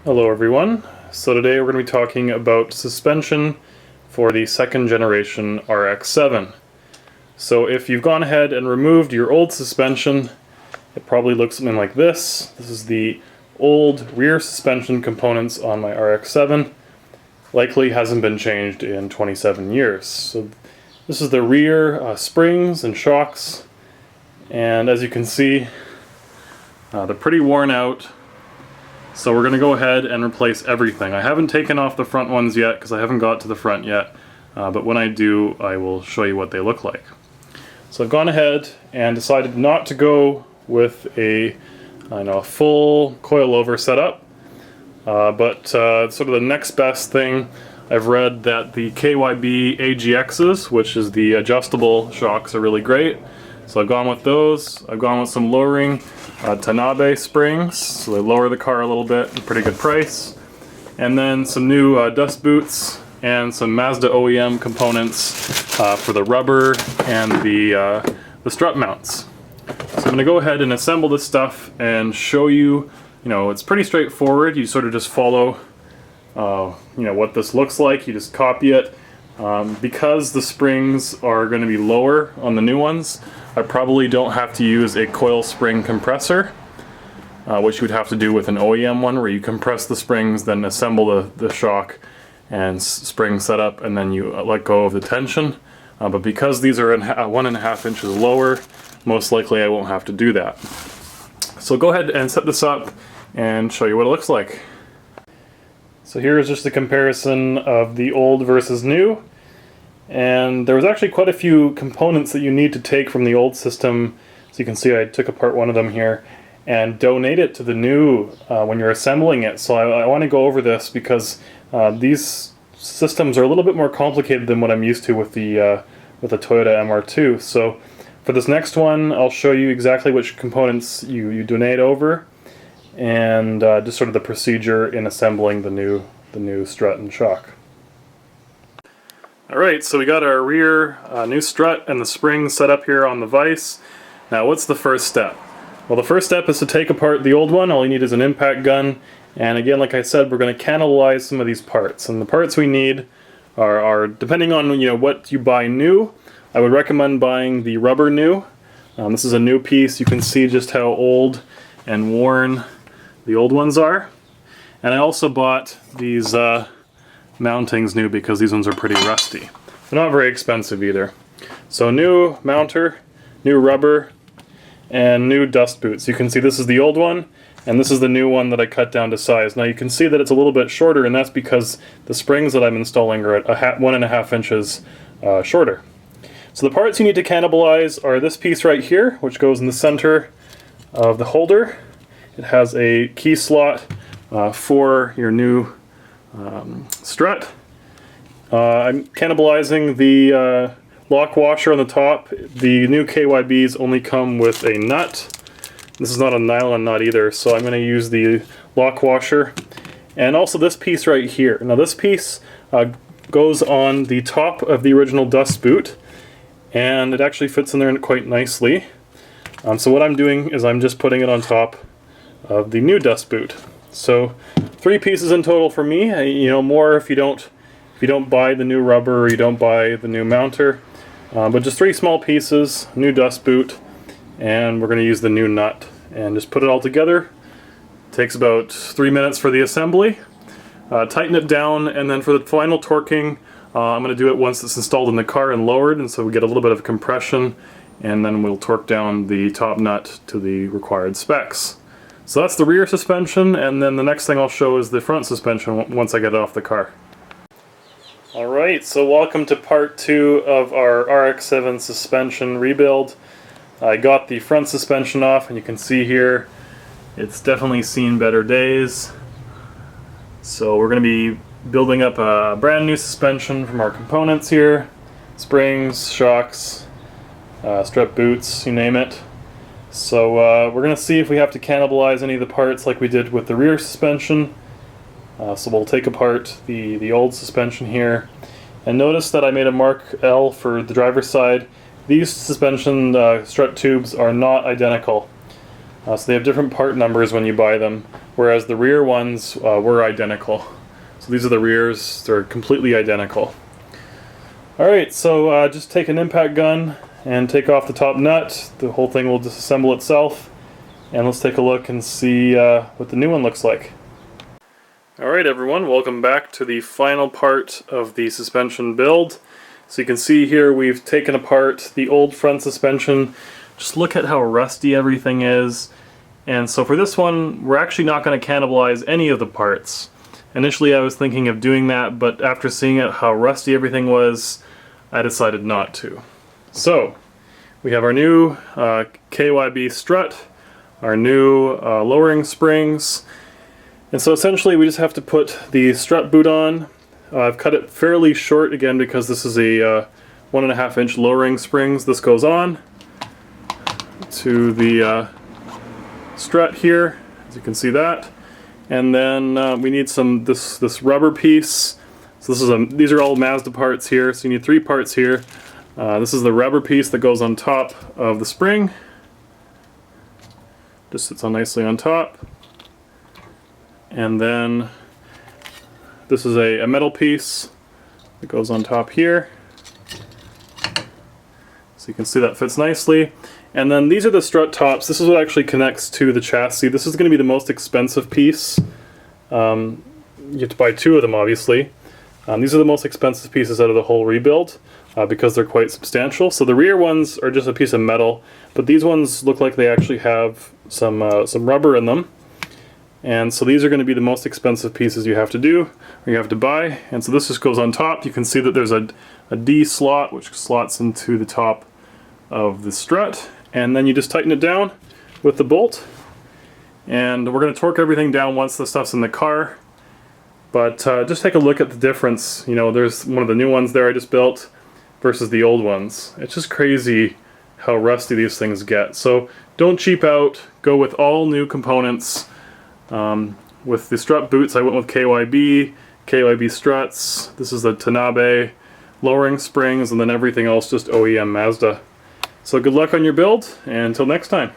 Hello everyone. So today we're going to be talking about suspension for the second generation RX-7. So if you've gone ahead and removed your old suspension, it probably looks something like this. This is the old rear suspension components on my RX-7. Likely hasn't been changed in 27 years. So this is the rear springs and shocks, and as you can see, they're pretty worn out. So we're going to go ahead and replace everything. I haven't taken off the front ones yet because I haven't got to the front yet, but when I do, I will show you what they look like. So I've gone ahead and decided not to go with a full coilover setup, but sort of the next best thing. I've read that the KYB AGXs, which is the adjustable shocks, are really great. So I've gone with those. I've gone with some lowering tanabe springs, so they lower the car a little bit, a pretty good price. And then some new dust boots and some Mazda OEM components for the rubber and the strut mounts. So I'm going to go ahead and assemble this stuff and show you. It's pretty straightforward. You sort of just follow what this looks like. You just copy it. Because the springs are going to be lower on the new ones, I probably don't have to use a coil spring compressor, which you would have to do with an OEM one, where you compress the springs, then assemble the shock and spring setup, and then you let go of the tension. But because these are 1.5 inches lower, most likely I won't have to do that. So go ahead and set this up and show you what it looks like. So here is just a comparison of the old versus new. And there was actually quite a few components that you need to take from the old system. So you can see I took apart one of them here and donate it to the new when you're assembling it. So I want to go over this because these systems are a little bit more complicated than what I'm used to with the Toyota MR2. So for this next one, I'll show you exactly which components you donate over, and just sort of the procedure in assembling the new strut and shock. Alright, so we got our rear new strut and the springs set up here on the vise. Now what's the first step? Well, the first step is to take apart the old one. All you need is an impact gun, and again, like I said, we're going to cannibalize some of these parts. And the parts we need are depending on what you buy new. I would recommend buying the rubber new. This is a new piece. You can see just how old and worn the old ones are. And I also bought these mountings new because these ones are pretty rusty. They're not very expensive either. So new mounter, new rubber, and new dust boots. You can see this is the old one, and this is the new one that I cut down to size. Now you can see that it's a little bit shorter, and that's because the springs that I'm installing are at 1.5 inches shorter. So the parts you need to cannibalize are this piece right here, which goes in the center of the holder. It has a key slot for your new strut. I'm cannibalizing the lock washer on the top. The new KYBs only come with a nut. This is not a nylon nut either, so I'm going to use the lock washer. And also this piece right here. Now this piece goes on the top of the original dust boot, and it actually fits in there quite nicely. So what I'm doing is I'm just putting it on top of the new dust boot. So 3 pieces in total for me. More if you don't buy the new rubber or you don't buy the new mounter. But just 3 small pieces, new dust boot, and we're going to use the new nut and just put it all together. It takes about 3 minutes for the assembly. Tighten it down, and then for the final torquing, I'm going to do it once it's installed in the car and lowered, and so we get a little bit of compression, and then we'll torque down the top nut to the required specs. So that's the rear suspension, and then the next thing I'll show is the front suspension once I get it off the car. Alright, so welcome to part 2 of our RX-7 suspension rebuild. I got the front suspension off, and you can see here it's definitely seen better days. So we're going to be building up a brand new suspension from our components here. Springs, shocks, strut boots, you name it. So we're going to see if we have to cannibalize any of the parts like we did with the rear suspension. So we'll take apart the old suspension here. And notice that I made a mark L for the driver's side. These suspension strut tubes are not identical. So they have different part numbers when you buy them, whereas the rear ones were identical. So these are the rears, they're completely identical. Alright, so just take an impact gun and take off the top nut. The whole thing will disassemble itself. And let's take a look and see what the new one looks like. Alright everyone, welcome back to the final part of the suspension build. So you can see here we've taken apart the old front suspension. Just look at how rusty everything is. And so for this one, we're actually not going to cannibalize any of the parts. Initially I was thinking of doing that, but after seeing how rusty everything was, I decided not to. So, we have our new KYB strut, our new lowering springs, and so essentially we just have to put the strut boot on. I've cut it fairly short again because this is a 1.5 inch lowering springs. This goes on to the strut here, as you can see that, and then we need this rubber piece. So these are all Mazda parts here, so you need 3 parts here. This is the rubber piece that goes on top of the spring. Just sits on nicely on top. And then this is a metal piece that goes on top here. So you can see that fits nicely. And then these are the strut tops. This is what actually connects to the chassis. This is going to be the most expensive piece. You have to buy 2 of them, obviously. These are the most expensive pieces out of the whole rebuild because they're quite substantial. So the rear ones are just a piece of metal, but these ones look like they actually have some rubber in them. And so these are going to be the most expensive pieces you have to do, or you have to buy. And so this just goes on top. You can see that there's a D slot which slots into the top of the strut, and then you just tighten it down with the bolt. And we're going to torque everything down once the stuff's in the car. But just take a look at the difference. You know, there's one of the new ones there I just built versus the old ones. It's just crazy how rusty these things get. So don't cheap out. Go with all new components. With the strut boots, I went with KYB struts. This is the Tanabe lowering springs, and then everything else just OEM Mazda. So good luck on your build, and until next time.